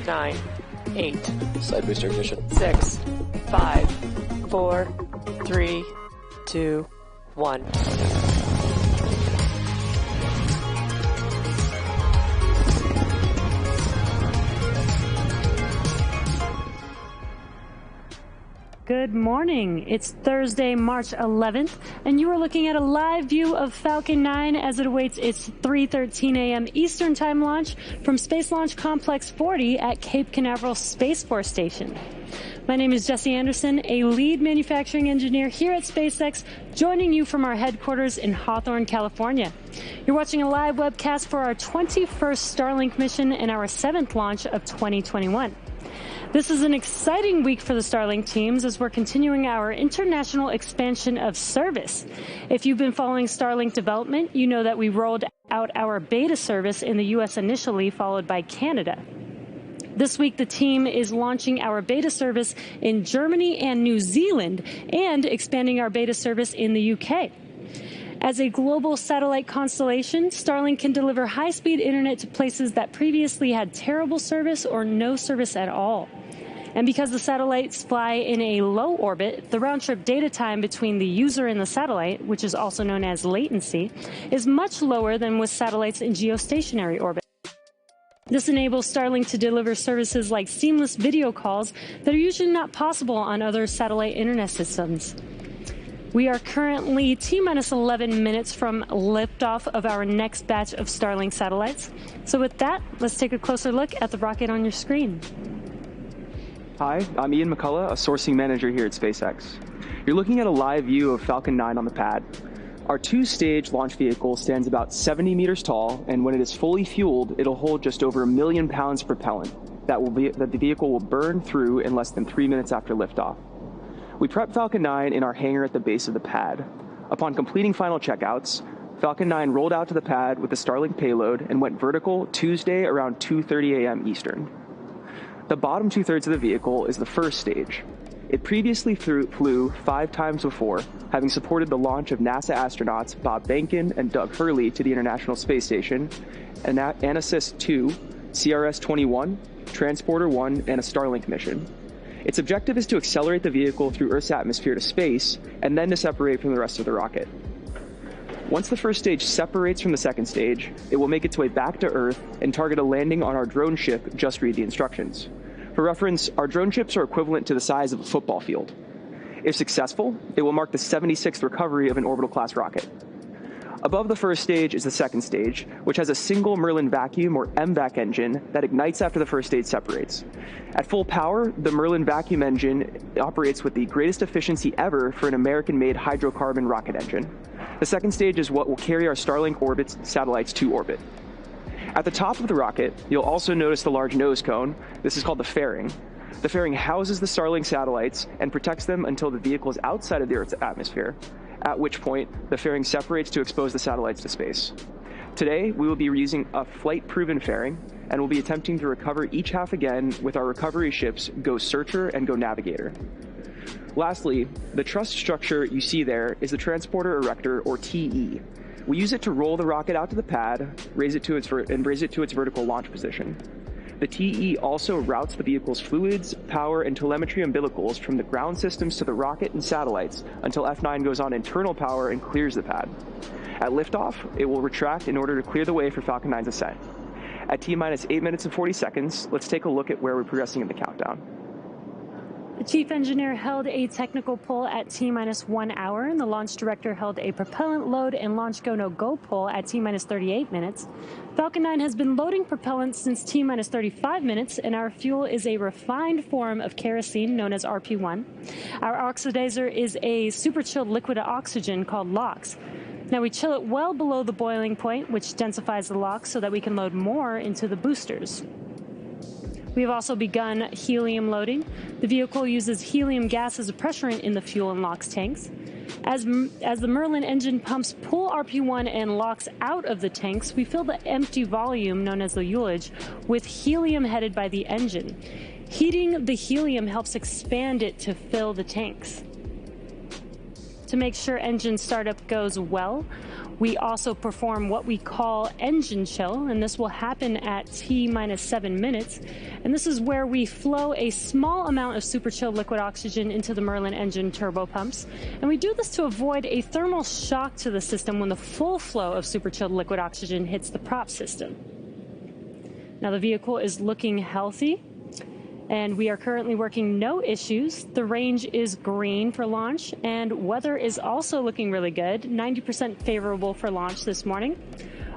9, 8, Side booster ignition. 6, 5, 4, 3, 2, 1. Good morning. It's Thursday, March 11th, and you are looking at a live view of Falcon 9 as it awaits its 3:13 a.m. Eastern Time launch from Space Launch Complex 40 at Cape Canaveral Space Force Station. My name is Jesse Anderson, a lead manufacturing engineer here at SpaceX, joining you from our headquarters in Hawthorne, California. You're watching a live webcast for our 21st Starlink mission and our 7th launch of 2021. This is an exciting week for the Starlink teams as we're continuing our international expansion of service. If you've been following Starlink development, you know that we rolled out our beta service in the U.S. initially, followed by Canada. This week, the team is launching our beta service in Germany and New Zealand and expanding our beta service in the UK. As a global satellite constellation, Starlink can deliver high-speed internet to places that previously had terrible service or no service at all. And because the satellites fly in a low orbit, the round-trip data time between the user and the satellite, which is also known as latency, is much lower than with satellites in geostationary orbit. This enables Starlink to deliver services like seamless video calls that are usually not possible on other satellite internet systems. We are currently T-minus 11 minutes from liftoff of our next batch of Starlink satellites. So with that, let's take a closer look at the rocket on your screen. Hi, I'm Ian McCullough, a sourcing manager here at SpaceX. You're looking at a live view of Falcon 9 on the pad. Our two-stage launch vehicle stands about 70 meters tall, and when it is fully fueled, it'll hold just over 1 million pounds of propellant that the vehicle will burn through in less than 3 minutes after liftoff. We prepped Falcon 9 in our hangar at the base of the pad. Upon completing final checkouts, Falcon 9 rolled out to the pad with the Starlink payload and went vertical Tuesday around 2:30 a.m. Eastern. The bottom two-thirds of the vehicle is the first stage. It previously flew 5 times before, having supported the launch of NASA astronauts Bob Behnken and Doug Hurley to the International Space Station, ANASIS-II, CRS-21, Transporter-1, and a Starlink mission. Its objective is to accelerate the vehicle through Earth's atmosphere to space, and then to separate from the rest of the rocket. Once the first stage separates from the second stage, it will make its way back to Earth and target a landing on our drone ship, Just Read the Instructions. For reference, our drone ships are equivalent to the size of a football field. If successful, it will mark the 76th recovery of an orbital-class rocket. Above the first stage is the second stage, which has a single Merlin vacuum or MVac engine that ignites after the first stage separates. At full power, the Merlin vacuum engine operates with the greatest efficiency ever for an American-made hydrocarbon rocket engine. The second stage is what will carry our Starlink orbit satellites to orbit. At the top of the rocket, you'll also notice the large nose cone. This is called the fairing. The fairing houses the Starlink satellites and protects them until the vehicle is outside of the Earth's atmosphere, at which point the fairing separates to expose the satellites to space. Today, we will be using a flight-proven fairing, and we'll be attempting to recover each half again with our recovery ships Go Searcher and Go Navigator. Lastly, the truss structure you see there is the Transporter Erector, or TE. We use it to roll the rocket out to the pad, raise it to its vertical launch position. The TE also routes the vehicle's fluids, power, and telemetry umbilicals from the ground systems to the rocket and satellites until F9 goes on internal power and clears the pad. At liftoff, it will retract in order to clear the way for Falcon 9's ascent. At T-minus 8 minutes and 40 seconds, let's take a look at where we're progressing in the countdown. The chief engineer held a technical pull at T-minus 1 hour, and the launch director held a propellant load and launch go-no-go pull at T-minus 38 minutes. Falcon 9 has been loading propellant since T-minus 35 minutes, and our fuel is a refined form of kerosene known as RP1. Our oxidizer is a super chilled liquid oxygen called LOX. Now we chill it well below the boiling point, which densifies the LOX so that we can load more into the boosters. We have also begun helium loading. The vehicle uses helium gas as a pressurant in the fuel and LOX tanks. As the Merlin engine pumps pull RP1 and LOX out of the tanks, we fill the empty volume, known as the ullage, with helium headed by the engine. Heating the helium helps expand it to fill the tanks. To make sure engine startup goes well, we also perform what we call engine chill, and this will happen at T-minus 7 minutes. And this is where we flow a small amount of super chilled liquid oxygen into the Merlin engine turbo pumps. And we do this to avoid a thermal shock to the system when the full flow of super chilled liquid oxygen hits the prop system. Now the vehicle is looking healthy, and we are currently working no issues. The range is green for launch, and weather is also looking really good, 90% favorable for launch this morning.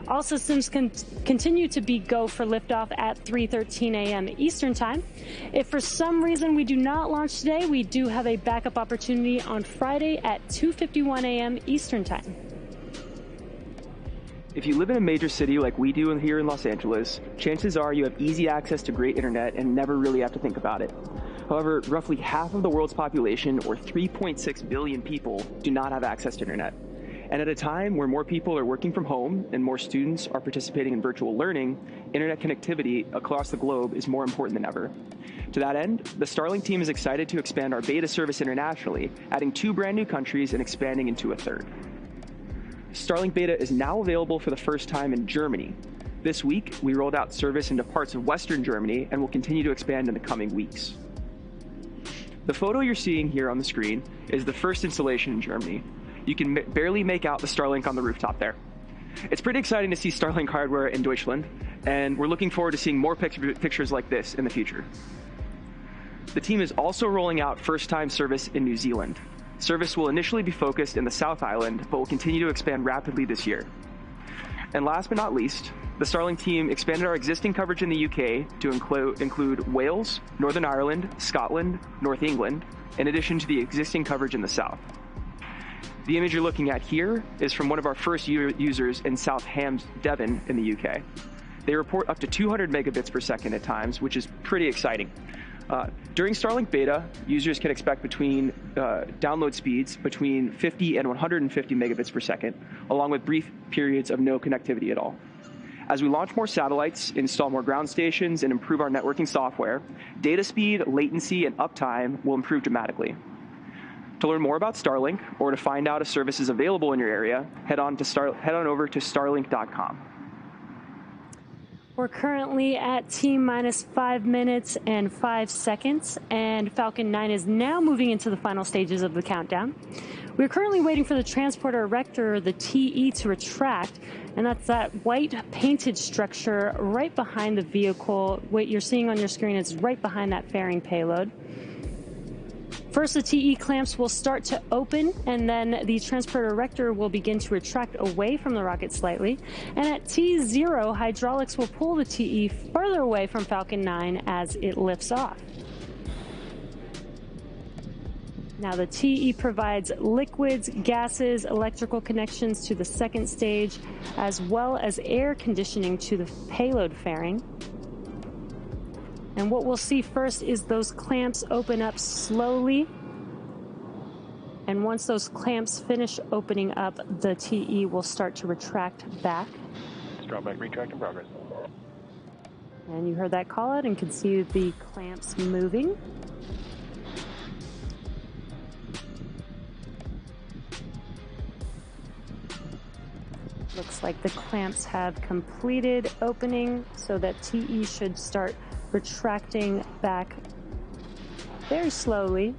All systems continue to be go for liftoff at 3:13 a.m. Eastern Time. If for some reason we do not launch today, we do have a backup opportunity on Friday at 2:51 a.m. Eastern Time. If you live in a major city like we do here in Los Angeles, chances are you have easy access to great internet and never really have to think about it. However, roughly half of the world's population, or 3.6 billion people, do not have access to internet. And at a time where more people are working from home and more students are participating in virtual learning, internet connectivity across the globe is more important than ever. To that end, the Starlink team is excited to expand our beta service internationally, adding 2 brand new countries and expanding into a 3rd. Starlink Beta is now available for the first time in Germany. This week, we rolled out service into parts of Western Germany and will continue to expand in the coming weeks. The photo you're seeing here on the screen is the first installation in Germany. You can barely make out the Starlink on the rooftop there. It's pretty exciting to see Starlink hardware in Deutschland, and we're looking forward to seeing more pictures like this in the future. The team is also rolling out first-time service in New Zealand. Service will initially be focused in the South Island, but will continue to expand rapidly this year. And last but not least, the Starlink team expanded our existing coverage in the UK to include Wales, Northern Ireland, Scotland, North England, in addition to the existing coverage in the South. The image you're looking at here is from one of our first users in South Hams, Devon in the UK. They report up to 200 megabits per second at times, which is pretty exciting. During Starlink Beta, users can expect download speeds between 50 and 150 megabits per second, along with brief periods of no connectivity at all. As we launch more satellites, install more ground stations, and improve our networking software, data speed, latency, and uptime will improve dramatically. To learn more about Starlink, or to find out if service is available in your area, head on over to starlink.com. We're currently at T-minus 5 minutes and 5 seconds, and Falcon 9 is now moving into the final stages of the countdown. We're currently waiting for the transporter erector, the TE, to retract, and that's that white painted structure right behind the vehicle. What you're seeing on your screen is right behind that fairing payload. First, the TE clamps will start to open, and then the transporter erector will begin to retract away from the rocket slightly. And at T0, hydraulics will pull the TE further away from Falcon 9 as it lifts off. Now, the TE provides liquids, gases, electrical connections to the second stage, as well as air conditioning to the payload fairing. And what we'll see first is those clamps open up slowly. And once those clamps finish opening up, the TE will start to retract back. Drawback retract in progress. And you heard that call out and can see the clamps moving. Looks like the clamps have completed opening, so that TE should start retracting back very slowly.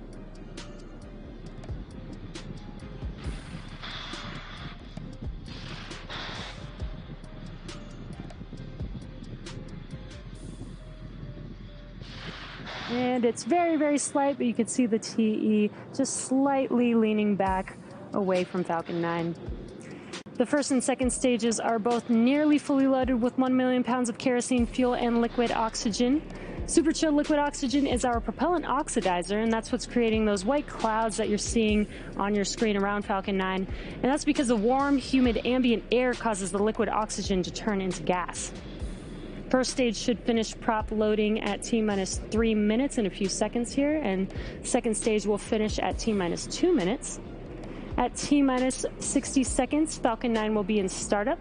And it's very, very slight, but you can see the TE just slightly leaning back away from Falcon 9. The first and second stages are both nearly fully loaded with 1 million pounds of kerosene fuel and liquid oxygen. Super chilled liquid oxygen is our propellant oxidizer, and that's what's creating those white clouds that you're seeing on your screen around Falcon 9. And that's because the warm, humid ambient air causes the liquid oxygen to turn into gas. First stage should finish prop loading at T-minus 3 minutes in a few seconds here, and second stage will finish at T-minus 2 minutes. At T-minus 60 seconds, Falcon 9 will be in startup.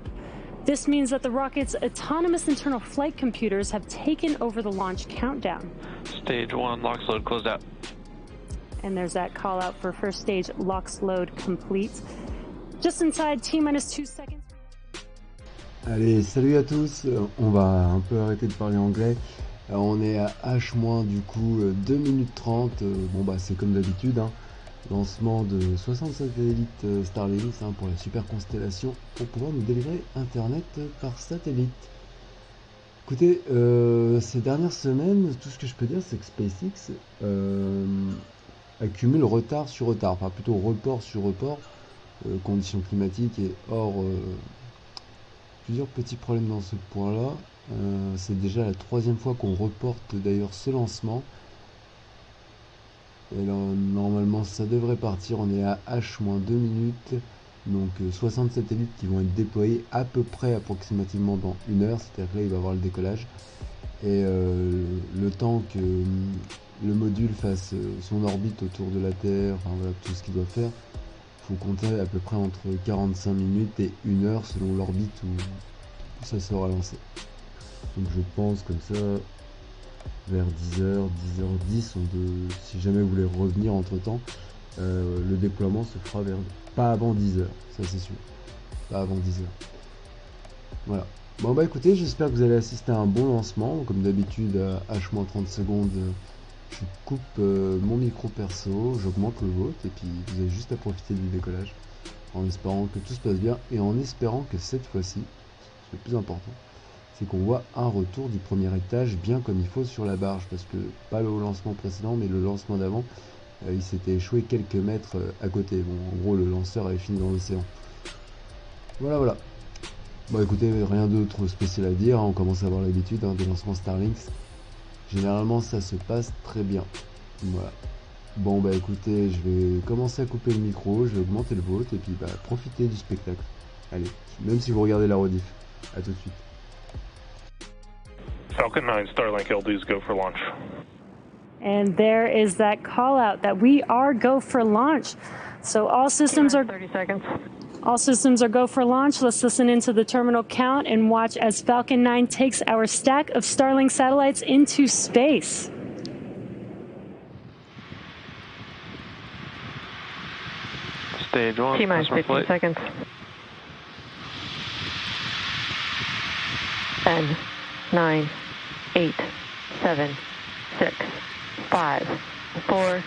This means that the rocket's autonomous internal flight computers have taken over the launch countdown. Stage 1, LOX load closed out. And there's that call out for first stage LOX load complete. Just inside T-minus 2 seconds. Allez, salut à tous, on va un peu arrêter de parler anglais. On est à H- du coup 2 minutes 30, bon bah c'est comme d'habitude, hein. Lancement de 60 satellites Starlink pour la super constellation pour pouvoir nous délivrer internet par satellite. Écoutez, ces dernières semaines, tout ce que je peux dire c'est que SpaceX accumule retard sur retard, enfin plutôt report sur report, conditions climatiques et plusieurs petits problèmes dans ce point-là. C'est déjà la 3e fois qu'on reporte d'ailleurs ce lancement. Et là, normalement ça devrait partir, on est à H-2 minutes, donc 60 satellites qui vont être déployés à peu près approximativement dans 1 heure, c'est-à-dire que là il va y avoir le décollage. Et le temps que le module fasse son orbite autour de la Terre, enfin voilà tout ce qu'il doit faire, il faut compter à peu près entre 45 minutes et 1 heure selon l'orbite où ça sera lancé. Donc je pense comme ça, vers 10h, 10h10, si jamais vous voulez revenir entre temps, le déploiement se fera pas avant 10h, ça c'est sûr, pas avant 10h. Voilà. Bon bah écoutez, j'espère que vous allez assister à un bon lancement. Comme d'habitude à H-30 secondes, je coupe mon micro perso, j'augmente le vôtre et puis vous avez juste à profiter du décollage en espérant que tout se passe bien et en espérant que cette fois-ci, c'est le plus important, c'est qu'on voit un retour du premier étage bien comme il faut sur la barge, parce que pas le lancement précédent mais le lancement d'avant, il s'était échoué quelques mètres à côté. Bon, en gros le lanceur avait fini dans l'océan. Voilà. Bon écoutez, rien d'autre spécial à dire, hein, on commence à avoir l'habitude des lancements Starlink. Généralement ça se passe très bien. Voilà. Bon bah écoutez, je vais commencer à couper le micro, je vais augmenter le vôtre et puis bah profitez du spectacle. Allez, même si vous regardez la rediff. À tout de suite. Falcon 9 Starlink LDs go for launch. And there is that call out that we are go for launch. So all systems are 30 seconds. All systems are go for launch. Let's listen into the terminal count and watch as Falcon 9 takes our stack of Starlink satellites into space. Stage 1. T-minus 15 seconds. 10, 9, 8, 7, 6, 5, 4,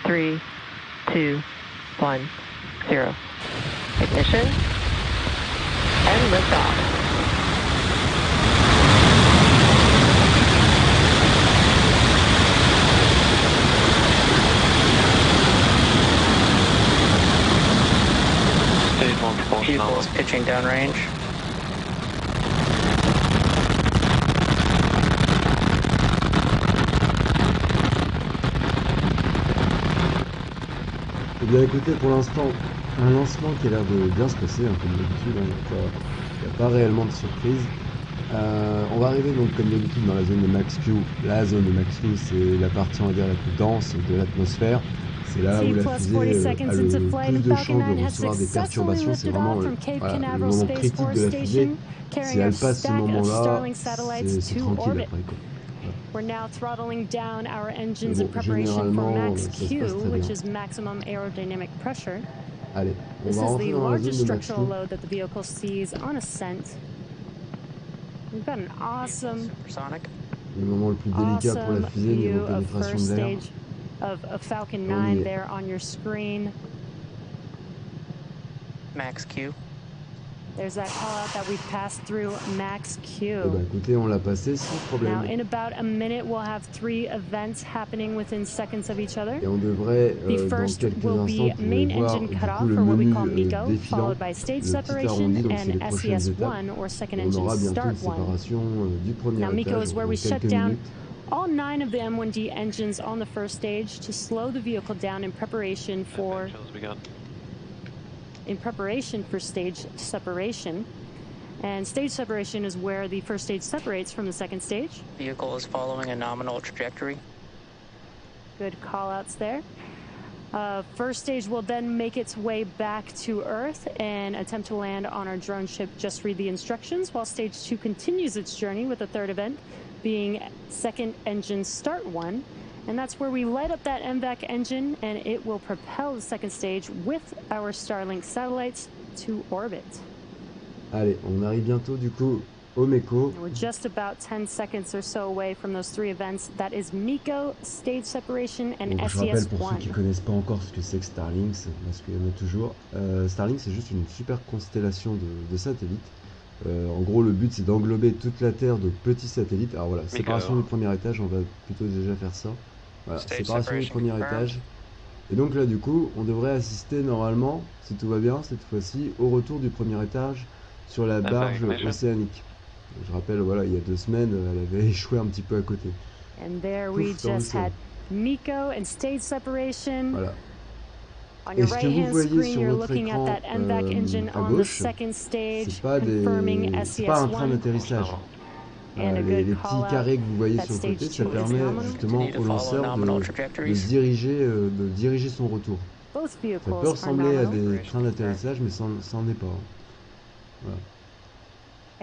3, 2, 1, 0. Ignition and liftoff. Stage 1 propulsion Pupils pitching downrange. Eh bien écoutez, pour l'instant, un lancement qui a l'air de bien se passer, comme d'habitude, il n'y a pas réellement de surprise. On va arriver donc comme d'habitude dans la zone de max Q. La zone de max Q, c'est la partie on va dire la plus dense de l'atmosphère. C'est là où la fusée a le plus de chances de recevoir des perturbations. C'est vraiment le moment critique de la fusée. Si elle passe ce moment-là, c'est tranquille après quoi. We're now throttling down our engines in preparation for max Q, which is maximum aerodynamic pressure. Allez, on This va is rentrer the dans la largest zone de max structural Q. load that the vehicle sees on ascent. We've got an awesome, Supersonic. Le moment le plus délicat pour la awesome fusée view niveau of pénétration first de l'air. stage of Falcon On y 9 est. there on your screen. Max Q. There's that call out that we've passed through max Eh ben, Q. écoutez, on l'a passé sans Now, problème. in about a minute, we'll have 3 events happening within seconds of each other. Et on devrait, The dans first quelques will instants, be main voir engine du cut coup off le for what we menu call MECO, défilant, followed by stage le petit separation arrondi, donc c'est les and prochaines étapes. SES1 or second Et on engine aura bientôt start une 1. séparation du premier Now, MECO étage is where dans we shut quelques down minutes. all 9 of the M1D engines on the first stage to slow the vehicle down in preparation for stage separation. And stage separation is where the first stage separates from the second stage. Vehicle is following a nominal trajectory. Good call-outs there. First stage will then make its way back to Earth and attempt to land on our drone ship Just Read the Instructions, while stage 2 continues its journey with the third event being second engine start 1 And that's where we light up that MVAC engine, and it will propel the second stage with our Starlink satellites to orbit. Allez, on arrive bientôt du coup au MECO. We're just about 10 seconds or so away from those three events. That is MECO, stage separation, and Donc, je rappelle pour ceux SES-1. qui ne connaissent pas encore ce que c'est que Starlink, parce qu'il y en a toujours. Starlink, c'est juste une super constellation de satellites. En gros, le but, c'est d'englober toute la Terre de petits satellites. Alors voilà, séparation du premier étage, on va plutôt déjà faire ça. Voilà, séparation du premier étage. Et donc là, du coup, on devrait assister normalement, si tout va bien, cette fois-ci, au retour du premier étage sur la barge océanique. Je rappelle, voilà, il y a 2 semaines, elle avait échoué un petit peu à côté. And there we just had MECO and stage separation. Voilà. On Et your ce que vous right-hand voyez screen, sur you're votre looking at écran that MVAC engine à on the gauche, second stage, c'est pas confirming un train SES-1. d'atterrissage. And a Les good petits call-out carrés que vous voyez that sur le côté, stage ça 2 is permet nominal. justement Continue to au follow lanceur nominal de trajectories. diriger son retour. Both Ça peut vehicles are ressembler à nominal. des trains d'atterrissage, mais ça n'en est pas. Voilà.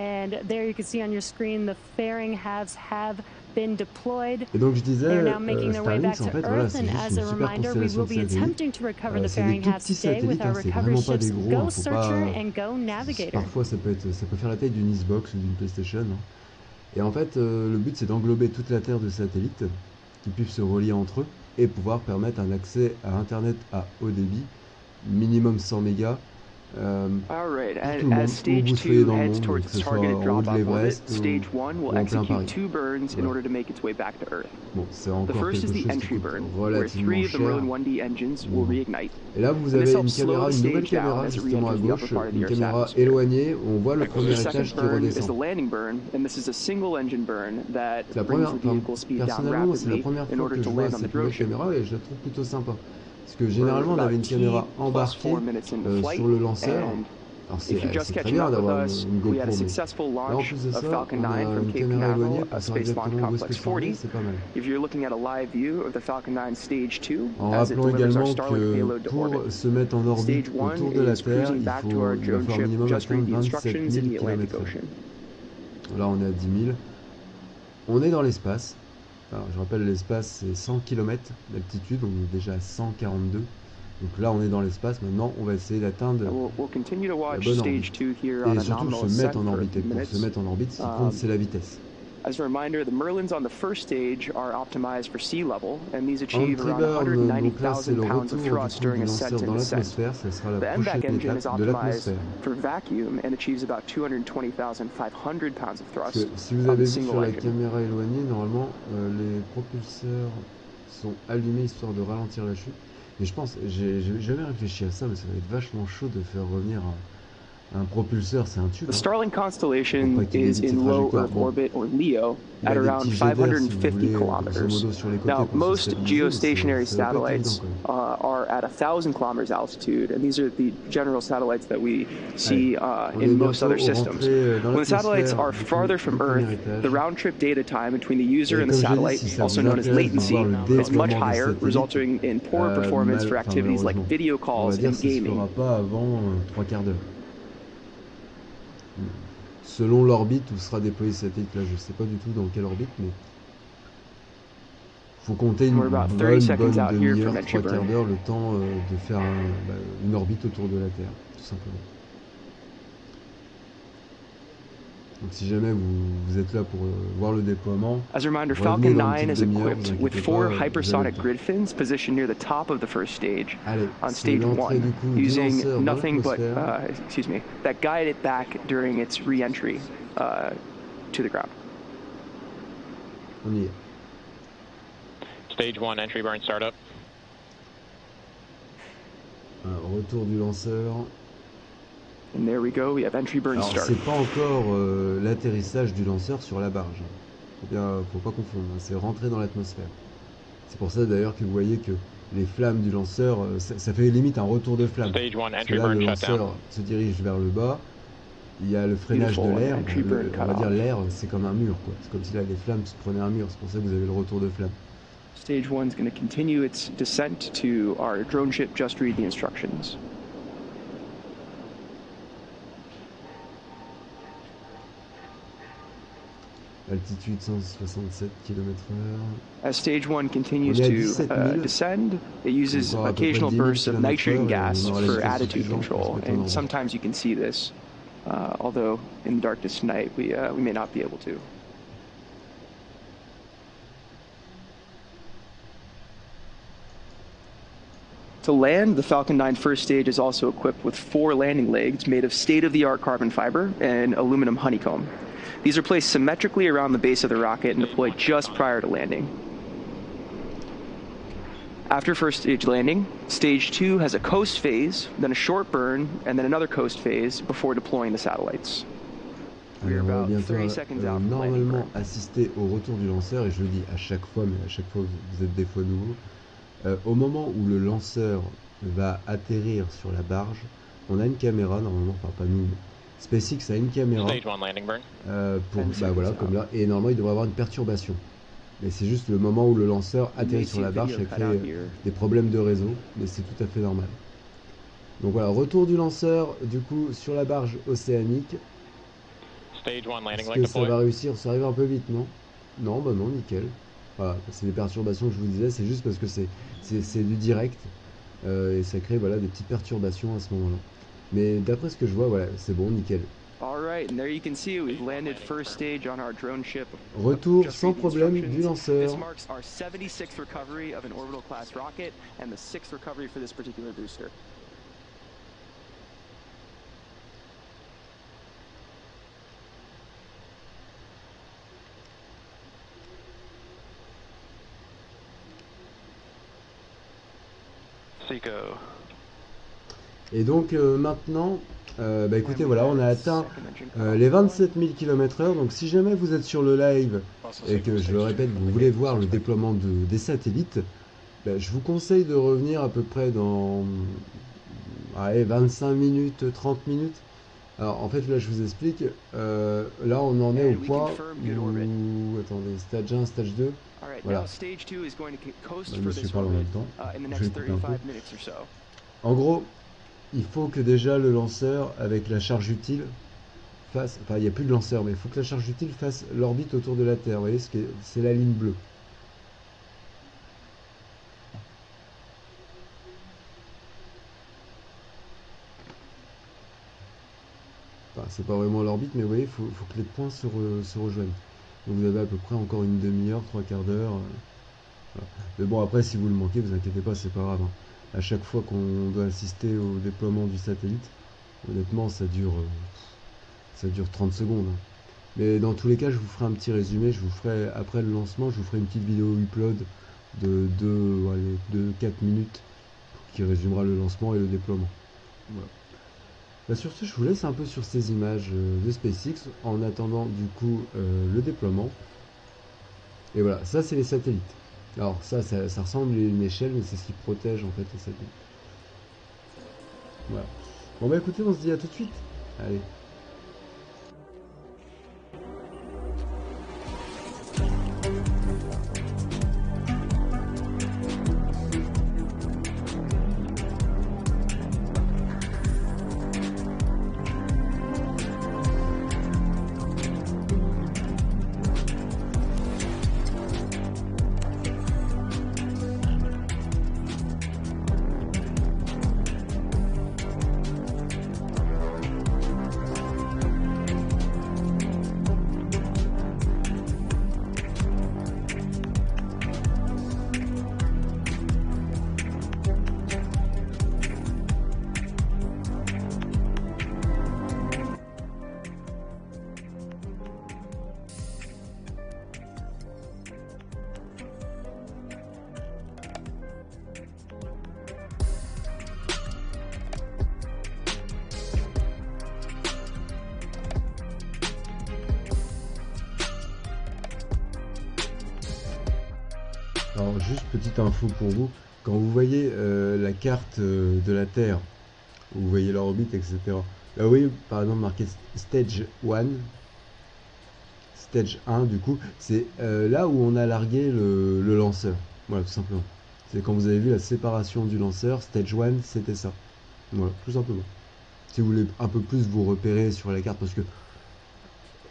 And there you can see on your screen the fairing halves have been deployed. Et donc je disais, They're now making their way back Starlink, en to fait, voilà, Earth, c'est and juste as une a super reminder, we constellation will de be satellites. attempting to recover the C'est des fairing tout halves petits today with satellites, our c'est recovery vraiment pas des ships gros. Go Faut Searcher pas... and Go Navigator. Parfois, ça peut faire la taille d'une Xbox ou d'une PlayStation. Et en fait, le but, c'est d'englober toute la Terre de satellites qui puissent se relier entre eux et pouvoir permettre un accès à Internet à haut débit, minimum 100 mégas, All right, pour tout le monde, as où stage vous soyez 2 dans le heads monde, towards que ce its soit targeted en haut drop de off l'Everest orbit, stage 1 will ou en plein execute Paris. 2 burns in Ouais. order to make its way back to Earth. Bon, c'est The encore first is quelque the chose qui entry coûte burn, where 3 relativement of the cher. Merlin 1D engines will reignite. Et là, vous And this avez une helps slow caméra, the une nouvelle stage down caméra as it justement à re-enters the upper gauche, part of the une Earth's caméra atmosphere. éloignée où on voit le The premier second étage qui burn is the redescend. landing burn, and this is a single engine burn that C'est la brings première, the vehicle speed down personnellement, c'est la rapidly première in fois order que to je vois land on the cette drone nouvelle ship. caméra et je la trouve plutôt sympa. Parce que We're généralement, on about avait une caméra T plus embarquée 4 minutes into flight, sur le lanceur. and Alors if you're just c'est très catching bien up with d'avoir us, une we had a GoPro, mais successful là en launch plus de of ça, Falcon on 9 a from une Cape caméra éloignée Canaveral pour at savoir Space Launch exactement où est-ce que Complex ça en est, 40. c'est pas mal. If you're looking at a live view of the Falcon 9 Stage 2, En as it rappelant delivers our également Starlink que payload to pour orbit. se mettre en orbite Stage 1 autour de la is Terre, cruising back to our il va drone falloir ship, minimum just read atteindre the 27 instructions 000 in the Atlantic km/h. Ocean. Là, on est à 10 000. On est dans l'espace. Alors, je rappelle, l'espace, c'est 100 km d'altitude. On est déjà à 142. Donc là, on est dans l'espace. Maintenant, on va essayer d'atteindre We'll continue to la watch bonne Stage orbite. 2 here on Et a surtout, nominal se ascent mettre en for a orbite. few Et pour minutes. se mettre en orbite, ce qui compte, c'est la vitesse. As a reminder, the Merlins on the first stage are optimized for sea level, and these achieve Entry around burn, donc là, c'est 190,000 le pounds of retour du thrust coup during du ascent lanceur and dans descent. l'atmosphère. Ça sera la The prochaine MVAC engine is étape de optimized l'atmosphère. for vacuum and achieves about 220,500 pounds of Parce que thrust si vous on avez the vu sur single la engine. caméra éloignée, normalement, les propulseurs sont allumés histoire de ralentir la chute. Et je pense, j'ai jamais réfléchi à ça, mais ça va être vachement chaud de faire revenir un propulseur, c'est un tube. The Hein. Starlink Pour constellation pas qu'il is évite ses in low trajectoires. Earth Bon, orbit, or LEO, il a at des around petits jets d'air, si vous 550 voulez, grosso kilometers. modo sur les côtés Now, pour se most stabiliser, mais geostationary ça doit pas être évident satellites quand même. are at 1,000 kilometers altitude, and these are the general satellites that we see On est in most bientôt other au systems. rentrée dans When the satellites l'atmosphère are du farther du from premier Earth, étage. the round-trip data time between the user Et and the comme je l'ai dit, satellite, si ça also vous known as intéresse de latency, voir le is much déploiement des higher, satellites, resulting in poor performance for activities like malheureusement, video on va calls dire and que ça se gaming. fera pas avant 3 quarts d'heure. Selon l'orbite où sera déployé ce satellite, là je sais pas du tout dans quelle orbite, mais faut compter une We're about 30 bonne seconds out here demi-heure, from entry 3 quarts burn. d'heure, le temps de faire une orbite autour de la Terre, tout simplement. Donc si jamais vous êtes là pour voir le déploiement, As a reminder, revenez Falcon dans une 9 petite is demi-heure, equipped vous with inquiétez 4 pas, vous avez le hypersonic temps. grid fins positioned near the top of the first stage Allez, on c'est stage l'entrée 1, du coup du using lanceur dans nothing but, l'atmosphère. that guide it back during its re-entry to the ground. On y est. Stage 1 entry burn startup. Retour du lanceur. And there we go, we have entry burn Alors start. c'est pas encore l'atterrissage du lanceur sur la barge. Faut pas confondre, hein, c'est rentrer dans l'atmosphère. C'est pour ça d'ailleurs que vous voyez que les flammes du lanceur, ça fait limite un retour de flamme. Stage 1 Parce que entry là burn le shutdown. lanceur se dirige vers le bas. Il y a le freinage de Beautiful, l'air. entry burn On va cut dire off. l'air, c'est comme un mur, quoi. C'est comme si là les flammes se prenaient un mur. C'est pour ça que vous avez le retour de flamme. Stage 1 is going to continue its descent to our drone ship, just read the instructions. Altitude 167 km/h. As stage one continues On est à to 17 000. descend, it uses Encore à peu près occasional 10 000 bursts of nitrogen km/h, et gas on aura la for vitesse attitude suffisante pour se control, mettre en and orbite. sometimes you can see this, although in the darkness tonight we may not be able to. To land, the Falcon 9 first stage is also equipped with 4 landing legs made of state-of-the-art carbon fiber and aluminum honeycomb. These are placed symmetrically around the base of the rocket and deployed just prior to landing. After first stage landing, stage 2 has a coast phase, then a short burn, and then another coast phase before deploying the satellites. Alors, on va bientôt normalement assister au retour du lanceur, et je le dis à chaque fois, mais à chaque fois vous êtes des fois nouveaux. Au moment où le lanceur va atterrir sur la barge, on a une caméra, normalement, enfin pas nous, mais SpaceX a une caméra pour, bah voilà, comme là, et normalement il devrait avoir une perturbation. Mais c'est juste le moment où le lanceur atterrit sur la barge, ça crée des problèmes de réseau, mais c'est tout à fait normal. Donc voilà, retour du lanceur, du coup, sur la barge océanique. Est-ce que ça va réussir? Ça arrive un peu vite, non? Non, bah non, nickel. Voilà, c'est les perturbations que je vous disais, c'est juste parce que c'est du direct, et ça crée voilà, des petites perturbations à ce moment-là. Mais d'après ce que je vois, voilà, c'est bon, nickel. Retour sans problème du lanceur. Et donc maintenant, bah écoutez, voilà, on a atteint les 27 000 km/h. Donc si jamais vous êtes sur le live et que, je le répète, vous voulez voir le déploiement des satellites, bah, je vous conseille de revenir à peu près dans 25 minutes, 30 minutes. Alors en fait là je vous explique, là on en est au point où, attendez, stage 1, stage 2, voilà, je me suis parlé en même temps, je vais couper un peu. En gros, il faut que déjà le lanceur avec la charge utile fasse, enfin il n'y a plus de lanceur, mais il faut que la charge utile fasse l'orbite autour de la Terre, vous voyez, c'est la ligne bleue. Enfin, c'est pas vraiment l'orbite, mais vous voyez, il faut que les points se rejoignent. Donc vous avez à peu près encore une demi-heure, 3/4 d'heure. Voilà. Mais bon, après, si vous le manquez, vous inquiétez pas, c'est pas grave. Hein. À chaque fois qu'on doit assister au déploiement du satellite, honnêtement, ça dure 30 secondes. Hein. Mais dans tous les cas, je vous ferai un petit résumé. Je vous ferai, après le lancement, je vous ferai une petite vidéo upload de 4 minutes qui résumera le lancement et le déploiement. Voilà. Bah sur ce, je vous laisse un peu sur ces images de SpaceX en attendant du coup le déploiement. Et voilà, ça c'est les satellites. Alors ça ressemble à une échelle, mais c'est ce qui protège en fait les satellites. Voilà. Bon bah écoutez, on se dit à tout de suite. Allez. Alors juste petite info pour vous, quand vous voyez la carte de la Terre, vous voyez l'orbite, etc. Là vous voyez par exemple marqué Stage 1, Stage 1 du coup, c'est là où on a largué le lanceur, voilà tout simplement. C'est quand vous avez vu la séparation du lanceur, Stage 1 c'était ça, voilà tout simplement. Si vous voulez un peu plus vous repérer sur la carte, parce que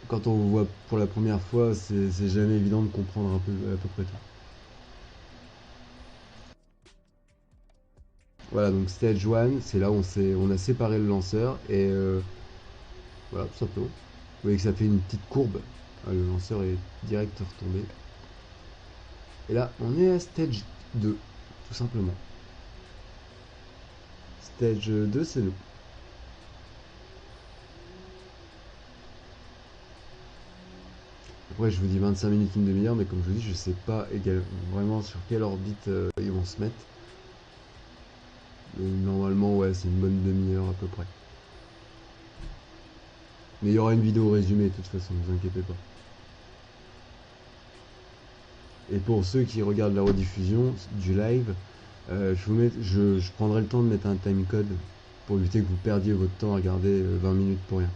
quand on vous voit pour la première fois, c'est jamais évident de comprendre à peu près tout. Voilà, donc stage 1, c'est là où on a séparé le lanceur et voilà, tout simplement. Vous voyez que ça fait une petite courbe. Le lanceur est direct retombé. Et là, on est à stage 2, tout simplement. Stage 2, c'est nous. Après, je vous dis 25 minutes, une demi-heure, mais comme je vous dis, je sais pas vraiment sur quelle orbite ils vont se mettre. Mais normalement, ouais, c'est une bonne demi-heure à peu près. Mais il y aura une vidéo résumée, de toute façon, ne vous inquiétez pas. Et pour ceux qui regardent la rediffusion du live, je prendrai le temps de mettre un timecode pour éviter que vous perdiez votre temps à regarder 20 minutes pour rien.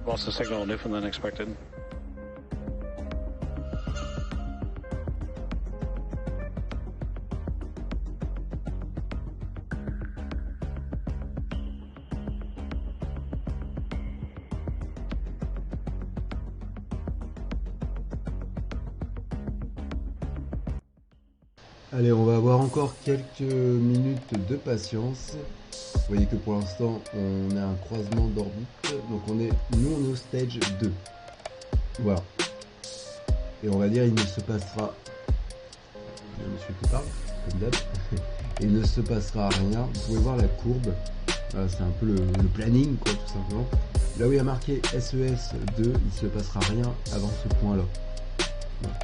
What's the signal different than expected? Allez, on va avoir encore quelques minutes de patience. Vous voyez que pour l'instant, on a un croisement d'orbite. Donc nous, on est au stage 2. Voilà. Et on va dire, il ne se passera... Il y a un monsieur qui parle, comme d'hab. Il ne se passera rien. Vous pouvez voir la courbe. Voilà, c'est un peu le planning, quoi, tout simplement. Là où il y a marqué SES-II, il ne se passera rien avant ce point-là. Voilà.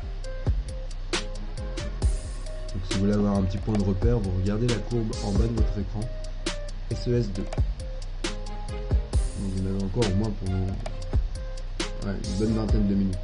Donc si vous voulez avoir un petit point de repère, vous regardez la courbe en bas de votre écran. SES-II. Donc vous en avez encore au moins pour une bonne vingtaine de minutes.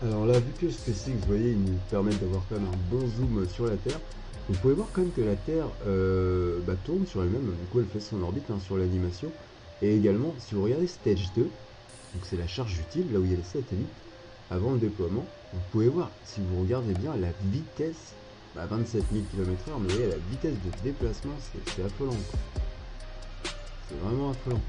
Alors là, vu que SpaceX, vous voyez, ils nous permettent d'avoir quand même un bon zoom sur la Terre, vous pouvez voir quand même que la Terre tourne sur elle-même, du coup elle fait son orbite sur l'animation. Et également, si vous regardez Stage 2, donc c'est la charge utile, là où il y a les satellites, avant le déploiement, vous pouvez voir, si vous regardez bien, la vitesse, 27 000 km/h, mais vous voyez, la vitesse de déplacement, c'est affolant. C'est vraiment affolant.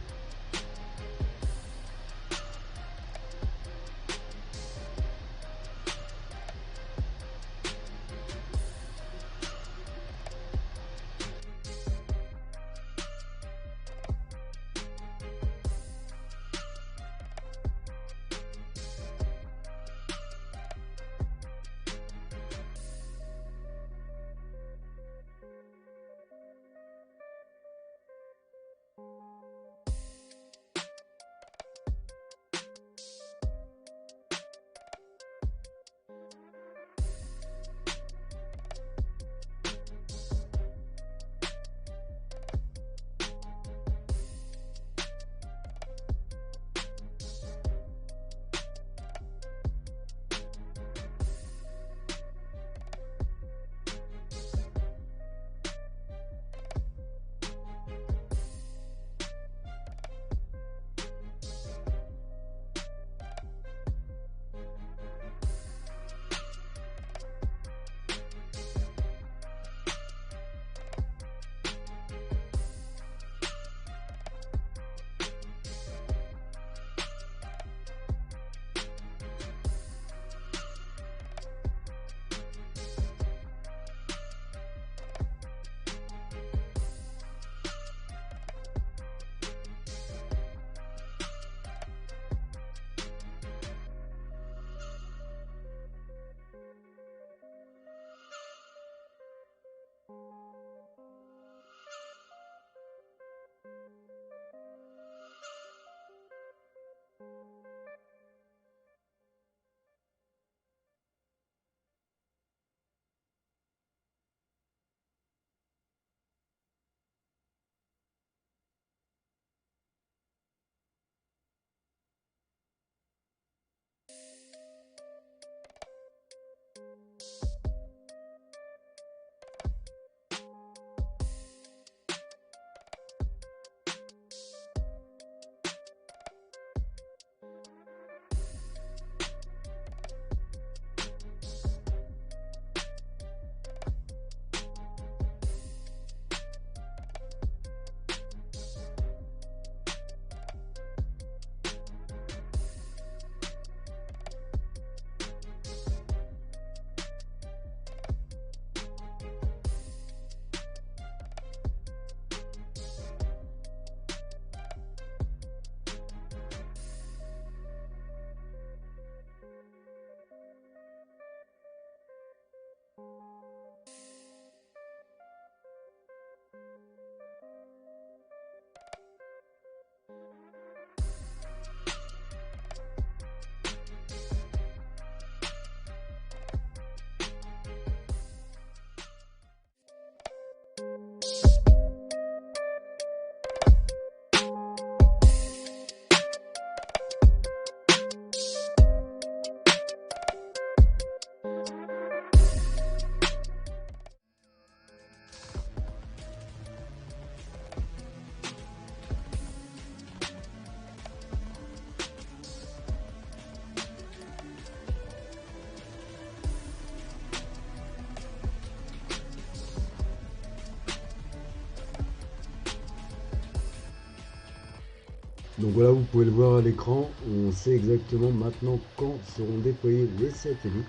Donc voilà, vous pouvez le voir à l'écran, on sait exactement maintenant quand seront déployés les satellites.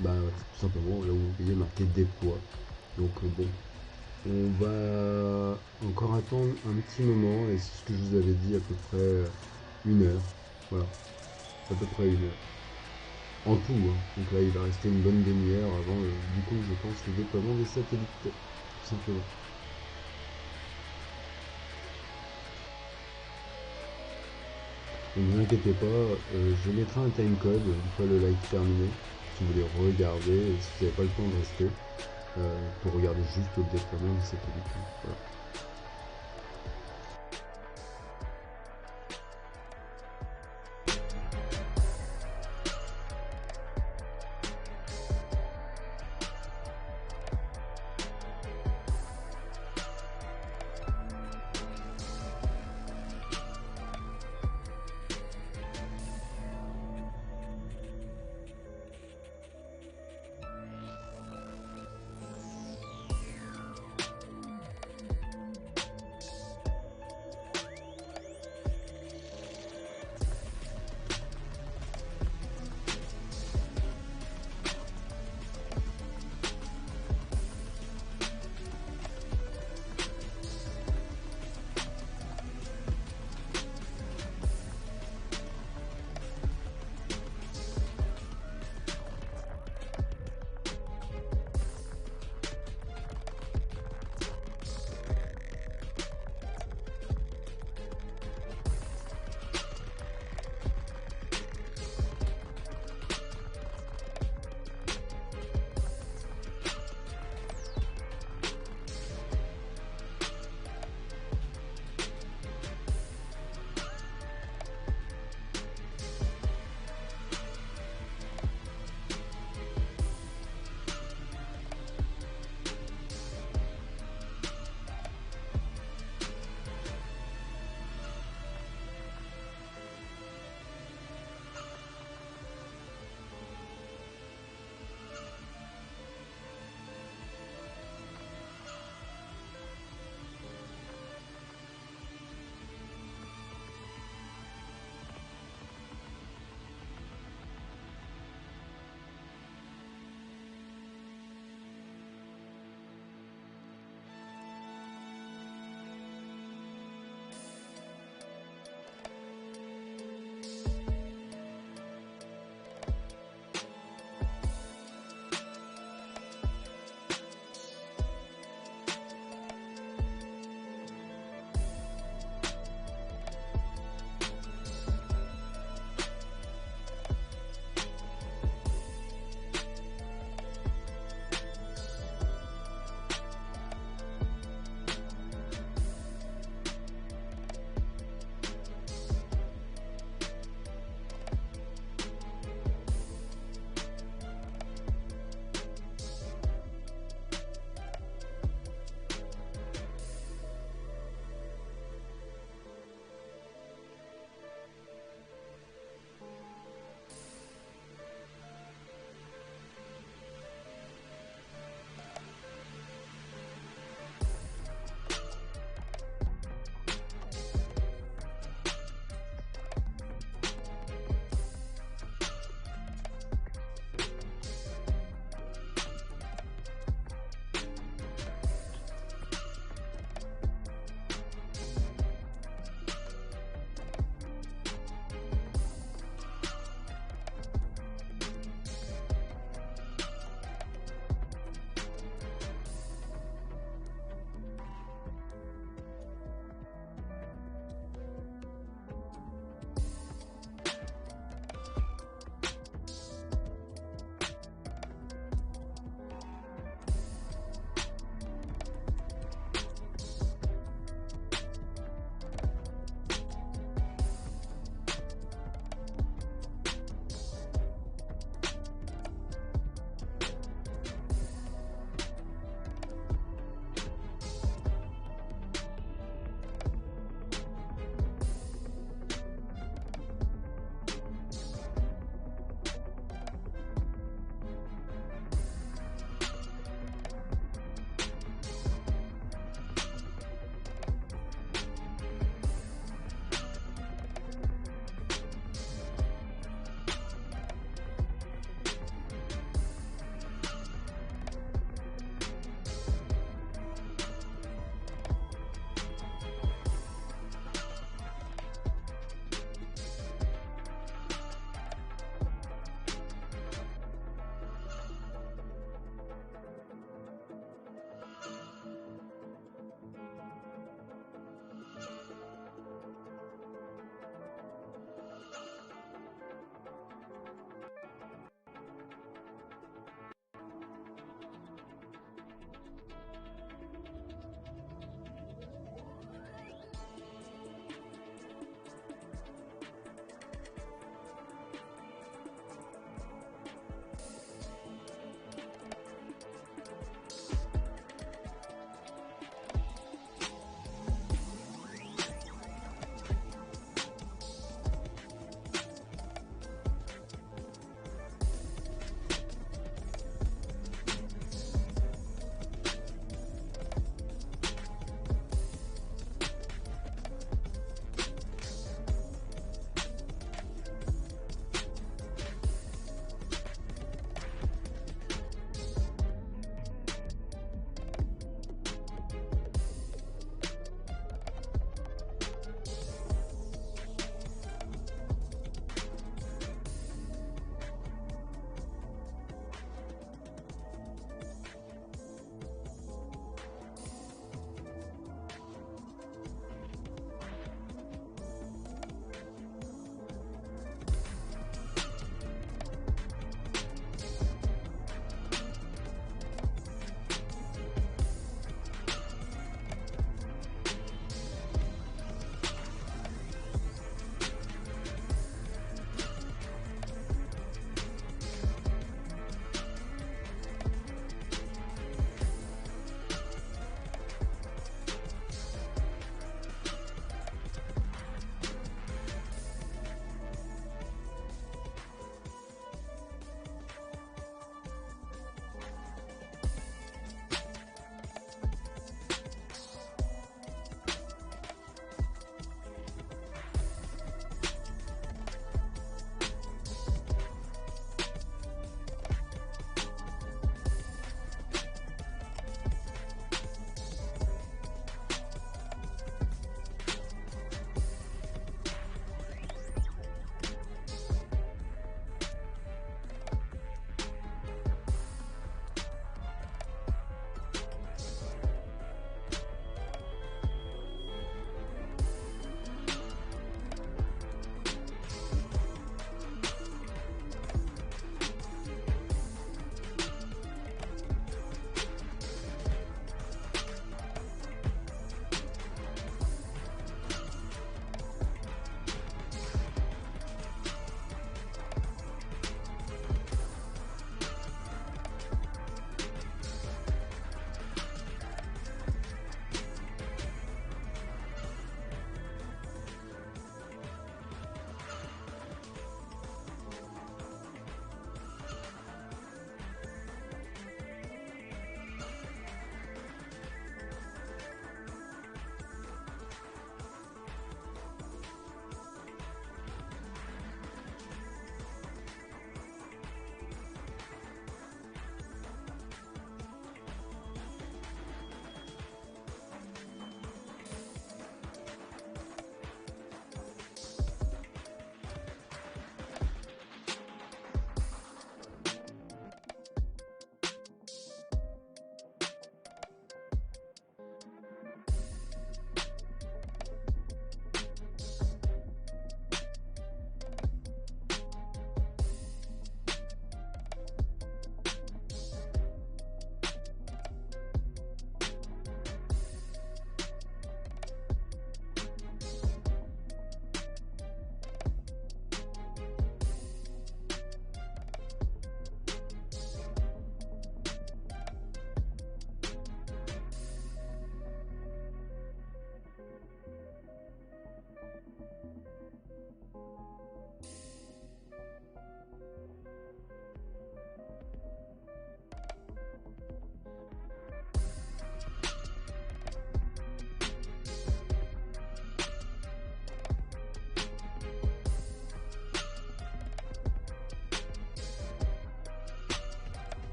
Tout simplement, là où vous voyez marqué déploie. Donc bon, on va encore attendre un petit moment, et c'est ce que je vous avais dit, à peu près 1 heure. Voilà, à peu près 1 heure. En tout, hein. Donc là il va rester une bonne demi-heure avant, du coup je pense, le déploiement des satellites, tout simplement. Donc ne vous inquiétez pas, je mettrai un timecode une fois le live terminé, si vous voulez regarder, et si vous n'avez pas le temps de rester, pour regarder juste le déploiement du satellite. Voilà.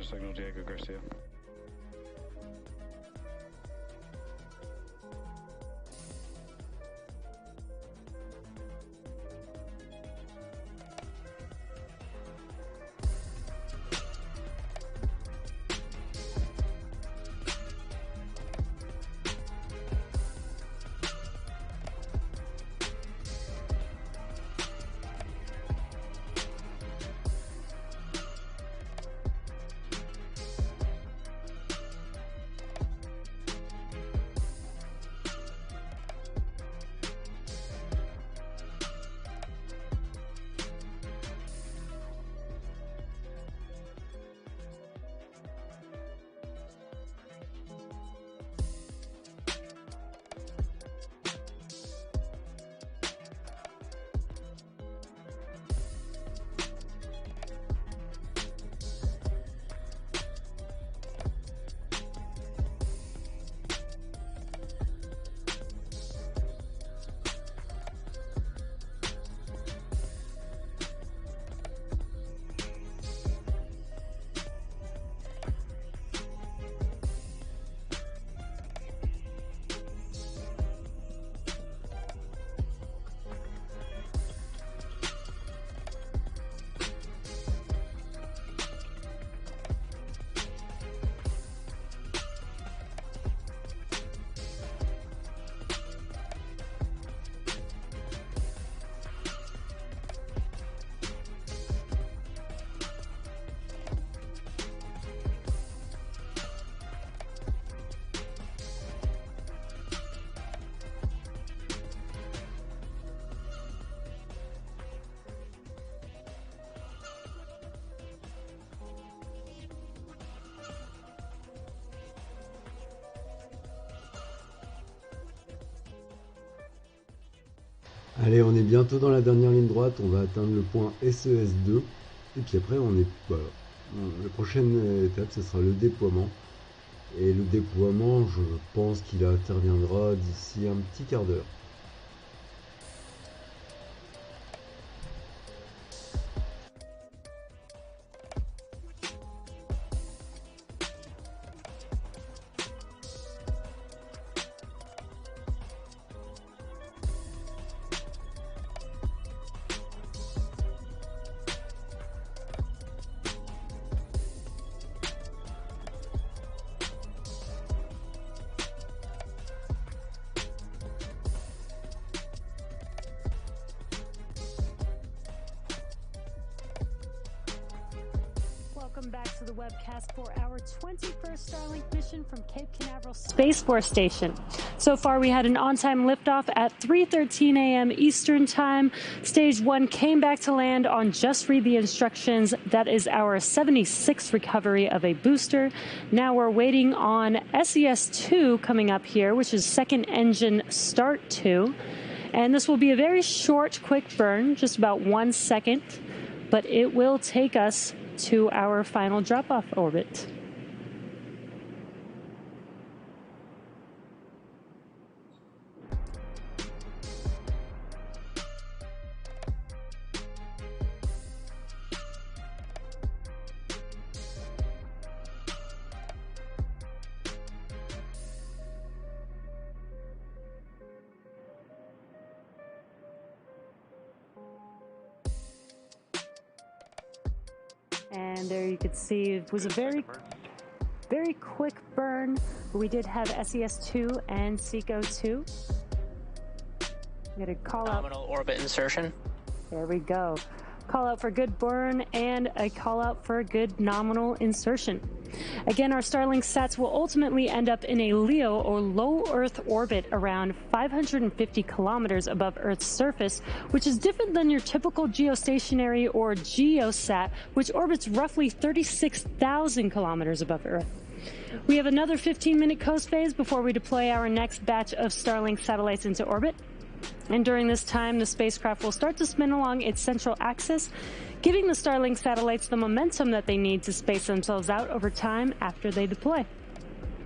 signal, Diego Garcia. Allez, on est bientôt dans la dernière ligne droite, on va atteindre le point SES-II, et puis après on est... Voilà. La prochaine étape, ce sera le déploiement. Et le déploiement, je pense qu'il interviendra d'ici un petit quart d'heure. Welcome back to the webcast for our 21st Starlink mission from Cape Canaveral Space Force Station. So far, we had an on-time liftoff at 3:13 a.m. Eastern Time. Stage 1 came back to land on Just Read the Instructions. That is our 76th recovery of a booster. Now we're waiting on SES-II coming up here, which is second engine start 2. And this will be a very short, quick burn, just about 1 second, but it will take us to our final drop-off orbit. And there you could see it was a very quick burn. We did have SES-II and SECO-II. I'm going to call out Nominal orbit insertion. There we go. Call out for good burn and a call out for good nominal insertion. Again, our Starlink sats will ultimately end up in a LEO or low Earth orbit around 550 kilometers above Earth's surface, which is different than your typical geostationary or GeoSat, which orbits roughly 36,000 kilometers above Earth. We have another 15-minute coast phase before we deploy our next batch of Starlink satellites into orbit. And during this time, the spacecraft will start to spin along its central axis, giving the Starlink satellites the momentum that they need to space themselves out over time after they deploy.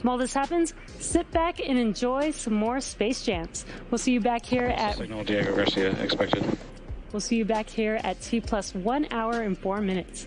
While this happens, sit back and enjoy some more space jams. We'll see you back here at... Signal Diego Garcia expected. We'll see you back here at T+1 hour and 4 minutes.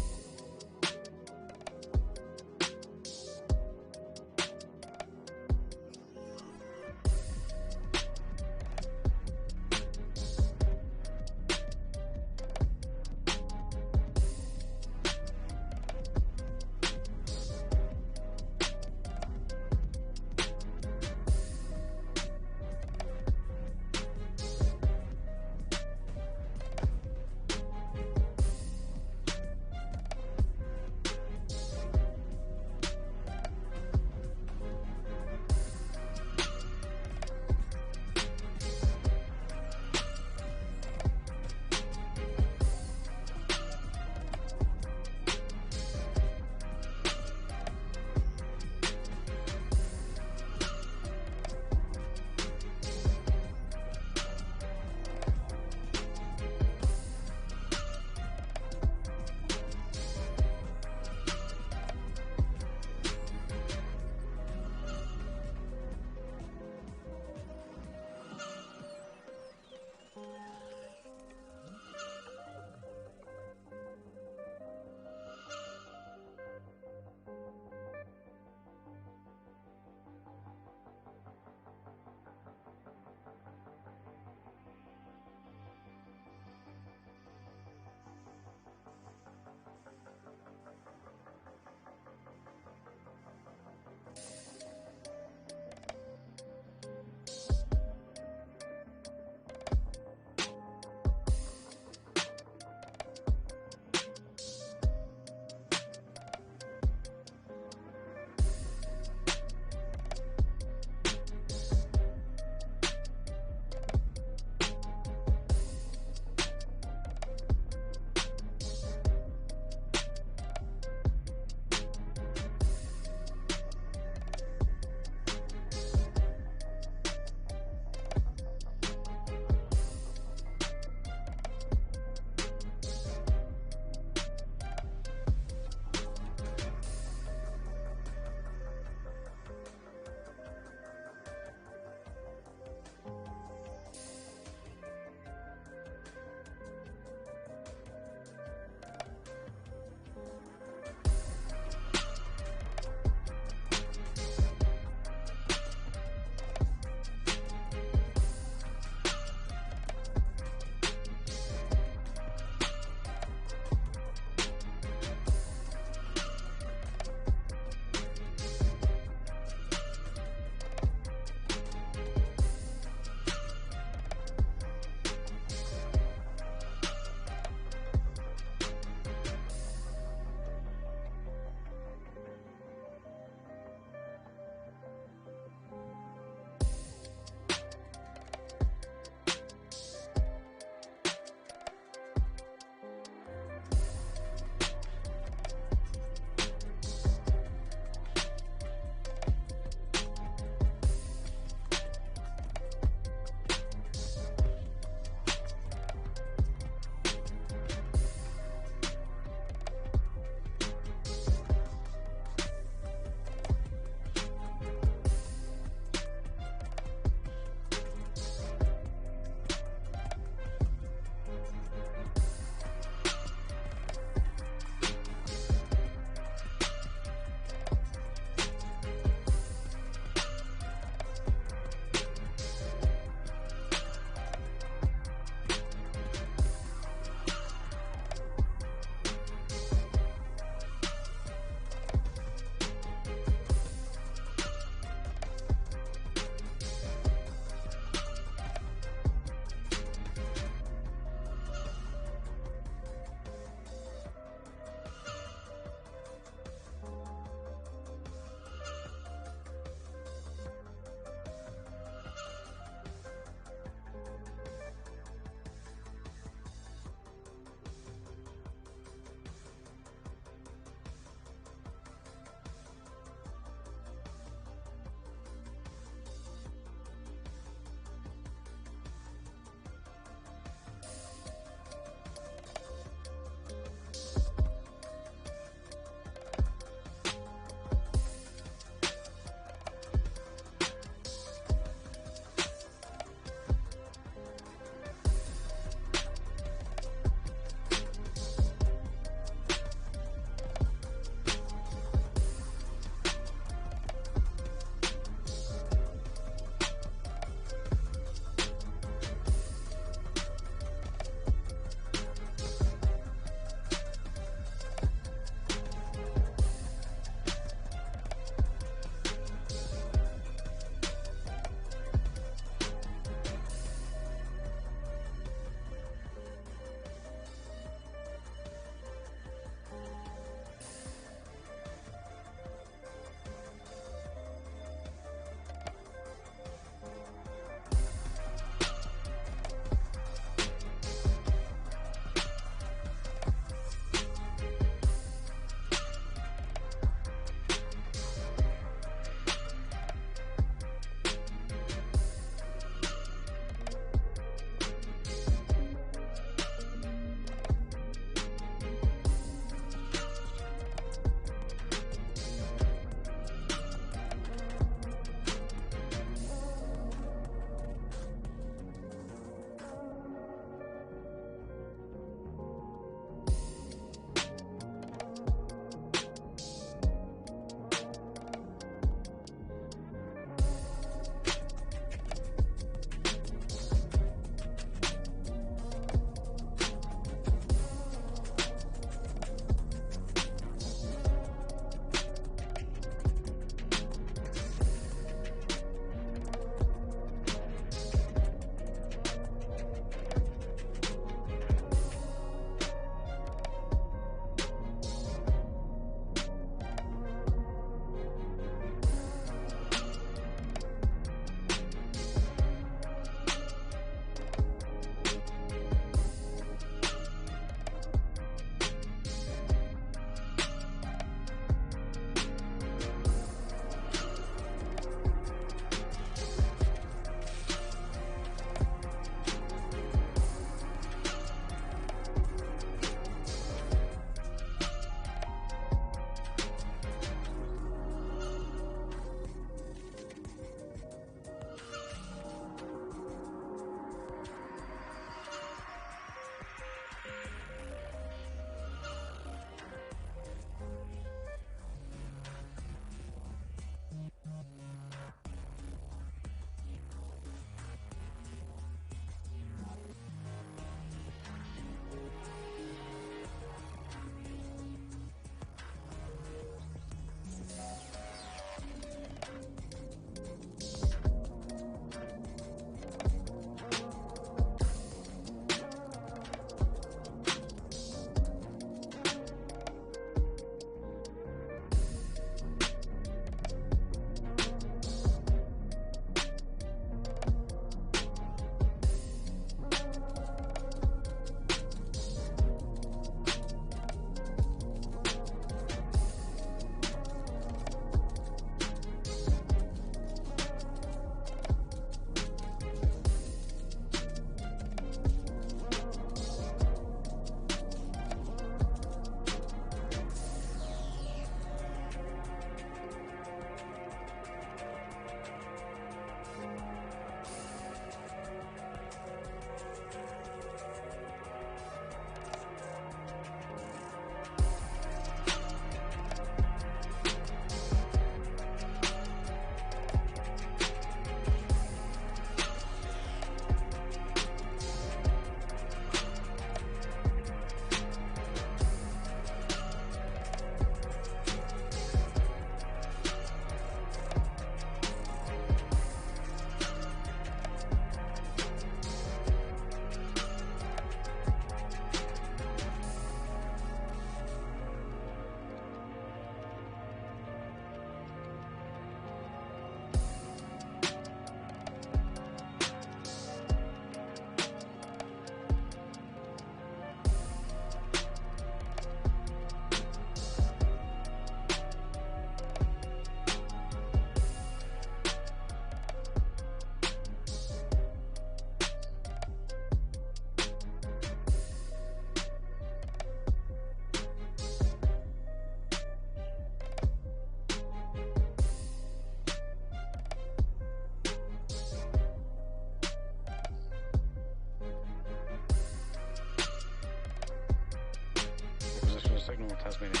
Signal, Tasmania.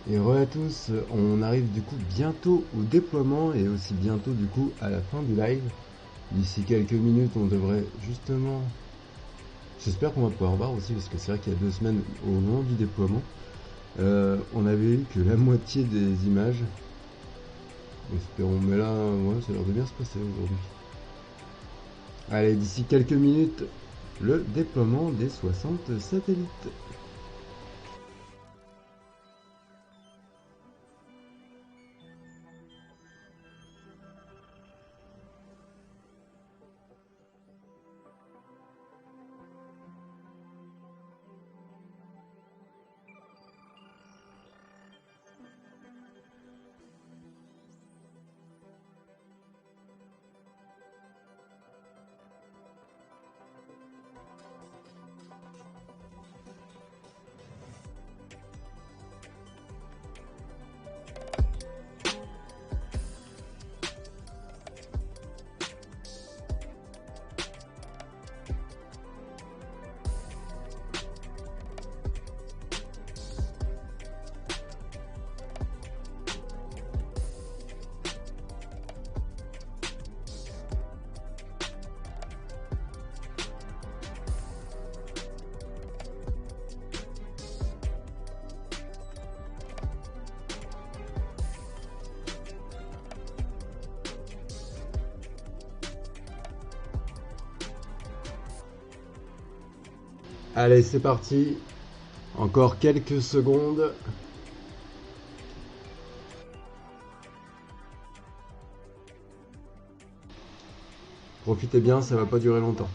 Et re à tous, on arrive du coup bientôt au déploiement et aussi bientôt du coup à la fin du live. D'ici quelques minutes on devrait justement... J'espère qu'on va pouvoir voir aussi parce que c'est vrai qu'il y a 2 semaines au moment du déploiement, on avait eu que la moitié des images. Espérons, mais là, ouais, ça a l'air de bien se passer aujourd'hui. Allez, d'ici quelques minutes, le déploiement des 60 satellites. Allez, c'est parti. Encore quelques secondes. Profitez bien, ça va pas durer longtemps.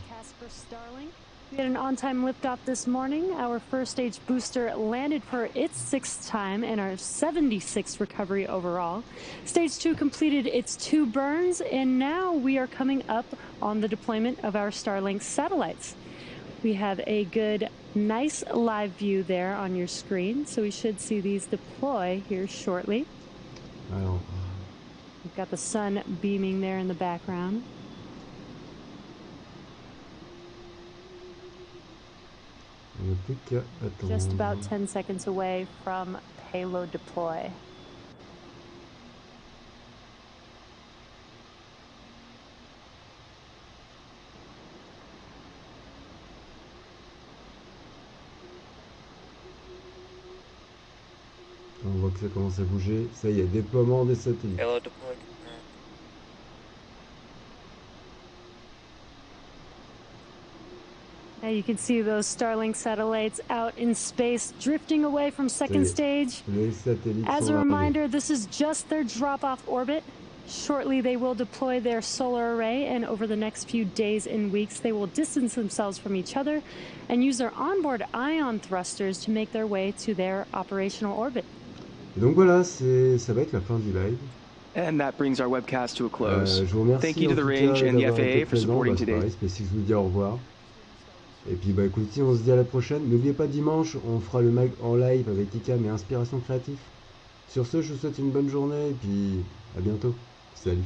Starlink. We had an on-time liftoff this morning. Our first stage booster landed for its 6th time and our 76th recovery overall. Stage 2 completed its 2 burns, and now we are coming up on the deployment of our Starlink satellites. We have a good, nice live view there on your screen, so we should see these deploy here shortly. Alors, We've got the sun beaming there in the background. il n'y a plus qu'à attendre. Just about 10 seconds away from payload deploy. On voit que ça commence à bouger. Ça y est, déploiement des satellites. Payload deployed. Now you can see those Starlink satellites out in space drifting away from second stage. Les satellites As sont a arrivés. reminder, this is just their drop-off orbit. Shortly, they will deploy their solar array, and over the next few days and weeks, they will distance themselves from each other and use their onboard ion thrusters to make their way to their operational orbit. Et donc voilà, ça va être la fin du live. And that brings our webcast to a close. Je vous remercie Thank you to en the tout range cas and the d'avoir été FAA for présent. supporting Bah, c'est today. pareil, SpaceX vous dit au revoir. Et puis bah écoutez, on se dit à la prochaine. N'oubliez pas, dimanche, on fera le mag en live avec ICAM et Inspiration Créatif. Sur ce, je vous souhaite une bonne journée et puis à bientôt. Salut.